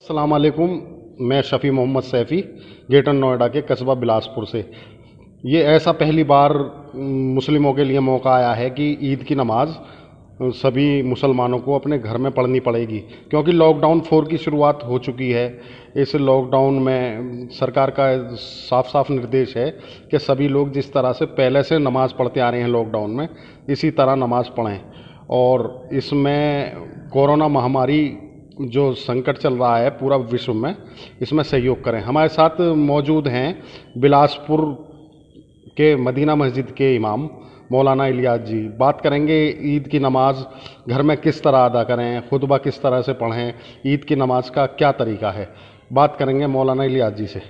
अस्सलाम वालेकुम। मैं शफ़ी मोहम्मद सैफ़ी ग्रेटर नोएडा के कस्बा बिलासपुर से। ये ऐसा पहली बार मुस्लिमों के लिए मौका आया है कि ईद की नमाज़ सभी मुसलमानों को अपने घर में पढ़नी पड़ेगी, क्योंकि लॉकडाउन 4 की शुरुआत हो चुकी है। इस लॉकडाउन में सरकार का साफ साफ निर्देश है कि सभी लोग जिस तरह से पहले से नमाज़ पढ़ते आ रहे हैं लॉकडाउन में, इसी तरह नमाज़ पढ़ें। और इसमें कोरोना महामारी जो संकट चल रहा है पूरा विश्व में, इसमें सहयोग करें। हमारे साथ मौजूद हैं बिलासपुर के मदीना मस्जिद के इमाम मौलाना इलियास जी। बात करेंगे ईद की नमाज़ घर में किस तरह अदा करें, खुतबा किस तरह से पढ़ें, ईद की नमाज़ का क्या तरीका है। बात करेंगे मौलाना इलियास जी से।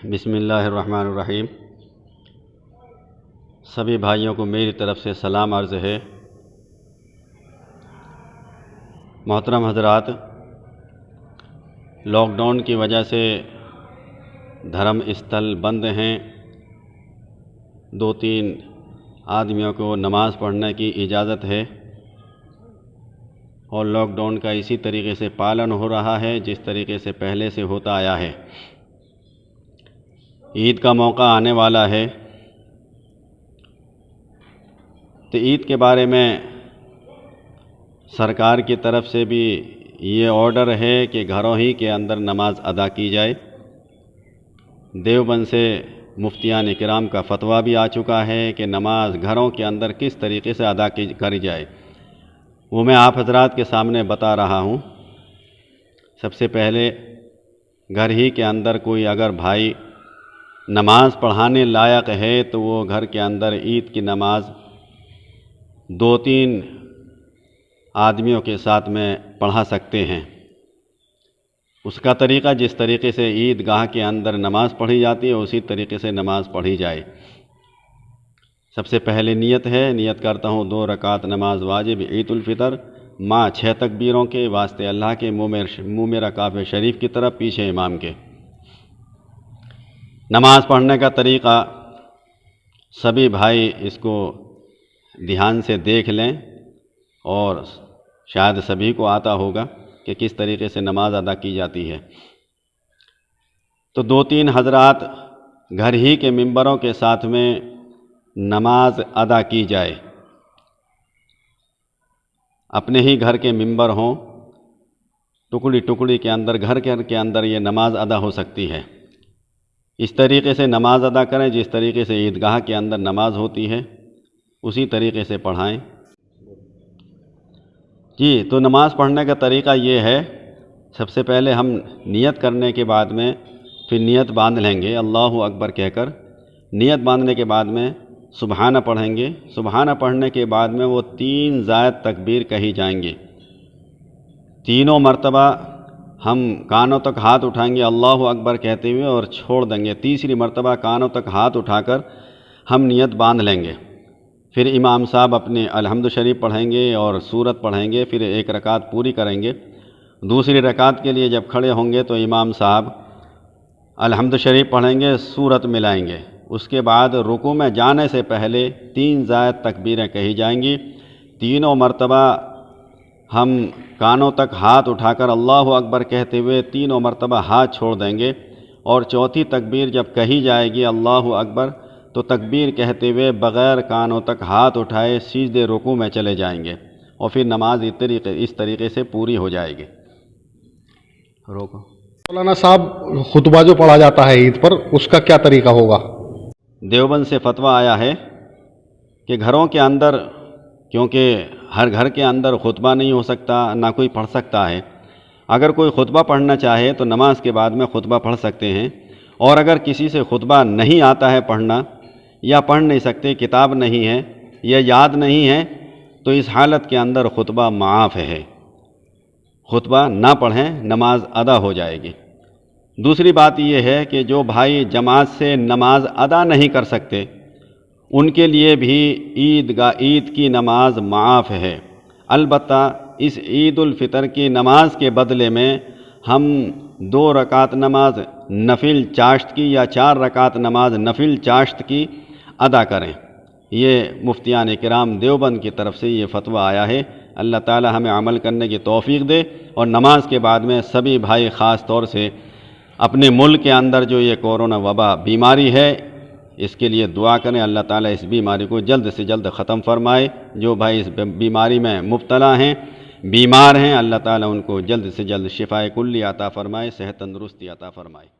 बिस्मिल्लाहिर्रहमानिर्रहीम। सभी भाइयों को मेरी तरफ़ से सलाम अर्ज़ है। मोहतरम हज़रात, लॉकडाउन की वजह से धर्म स्थल बंद हैं। 2-3 आदमियों को नमाज़ पढ़ने की इजाज़त है और लॉकडाउन का इसी तरीके से पालन हो रहा है जिस तरीके से पहले से होता आया है। ईद का मौका आने वाला है तो ईद के बारे में सरकार की तरफ से भी ये ऑर्डर है कि घरों ही के अंदर नमाज अदा की जाए। देवबंद से मुफ्तियान किराम का फ़तवा भी आ चुका है कि नमाज घरों के अंदर किस तरीके से अदा करी जाए, वो मैं आप हजरात के सामने बता रहा हूँ। सबसे पहले घर ही के अंदर कोई अगर भाई नमाज पढ़ाने लायक है तो वो घर के अंदर ईद की नमाज 2-3 आदमियों के साथ में पढ़ा सकते हैं। उसका तरीक़ा जिस तरीके से ईद गाह के अंदर नमाज़ पढ़ी जाती है उसी तरीके से नमाज़ पढ़ी जाए। सबसे पहले नियत करता हूँ 2 रकात नमाज वाजिब ईद उल फितर माँ 6 तकबीरों के वास्ते अल्लाह के मुँह में रकाब शरीफ की तरफ पीछे इमाम के। नमाज़ पढ़ने का तरीक़ा सभी भाई इसको ध्यान से देख लें और शायद सभी को आता होगा कि किस तरीके से नमाज अदा की जाती है। तो 2-3 हजरात घर ही के मिंबरों के साथ में नमाज अदा की जाए। अपने ही घर के मिंबर हों, टुकड़ी टुकड़ी के अंदर घर के अंदर ये नमाज अदा हो सकती है। इस तरीके से नमाज अदा करें जिस तरीके से ईदगाह के अंदर नमाज होती है, उसी तरीके से पढ़ाएं। जी, तो नमाज़ पढ़ने का तरीक़ा ये है, सबसे पहले हम नियत करने के बाद में फिर नियत बांध लेंगे अल्लाहु अकबर कहकर। नियत बांधने के बाद में सुबहाना पढ़ेंगे। सुबहाना पढ़ने के बाद में वो 3 ज़ायद तकबीर कही जाएंगी। तीनों मरतबा हम कानों तक हाथ उठाएंगे अल्लाहु अकबर कहते हुए और छोड़ देंगे। तीसरी मरतबा कानों तक हाथ उठाकर हम नियत बांध लेंगे। फिर इमाम साहब अपने अलहम्द शरीफ पढ़ेंगे और सूरत पढ़ेंगे। फिर 1 रकात पूरी करेंगे। दूसरी रकात के लिए जब खड़े होंगे तो इमाम साहब अलहम्द शरीफ पढ़ेंगे, सूरत मिलाएंगे। उसके बाद रुकू में जाने से पहले 3 ज़ायद तकबीरें कही जाएंगी। तीनों मरतबा हम कानों तक हाथ उठाकर अल्लाहु अकबर कहते हुए तीनों मरतबा हाथ छोड़ देंगे और चौथी तकबीर जब कही जाएगी अल्लाहु अकबर तो तकबीर कहते हुए बग़ैर कानों तक हाथ उठाए सीधे रुकू में चले जाएंगे और फिर नमाज इस तरीके से पूरी हो जाएगी। रोको। मौलाना साहब, खुतबा जो पढ़ा जाता है ईद पर, उसका क्या तरीका होगा? देवबंद से फ़तवा आया है कि घरों के अंदर, क्योंकि हर घर के अंदर खुतबा नहीं हो सकता, ना कोई पढ़ सकता है। अगर कोई खुतबा पढ़ना चाहे तो नमाज के बाद में खुतबा पढ़ सकते हैं। और अगर किसी से खुतबा नहीं आता है पढ़ना या पढ़ नहीं सकते, किताब नहीं है या याद नहीं है, तो इस हालत के अंदर खुतबा माफ़ है। खुतबा ना पढ़ें, नमाज अदा हो जाएगी। दूसरी बात यह है कि जो भाई जमात से नमाज अदा नहीं कर सकते उनके लिए भी ईद की नमाज माफ़ है। अलबत्ता इस ईद उल फितर की नमाज के बदले में हम 2 रकात नमाज नफिल चाश्त की या 4 रकात नमाज नफिल चाश्त की अदा करें। ये मुफ्तियान किराम देवबंद की तरफ से ये फ़तवा आया है। اللہ تعالی ہمیں عمل کرنے کی توفیق دے، اور نماز کے بعد میں سبھی بھائی خاص طور سے اپنے ملک کے اندر جو یہ کورونا وبا بیماری ہے اس کے لیے دعا کریں، اللہ تعالیٰ اس بیماری کو جلد سے جلد ختم فرمائے۔ جو بھائی اس بیماری میں مبتلا ہیں، بیمار ہیں، اللہ تعالیٰ ان کو جلد سے جلد شفائے کلی عطا فرمائے، صحت تندرستی عطا فرمائے۔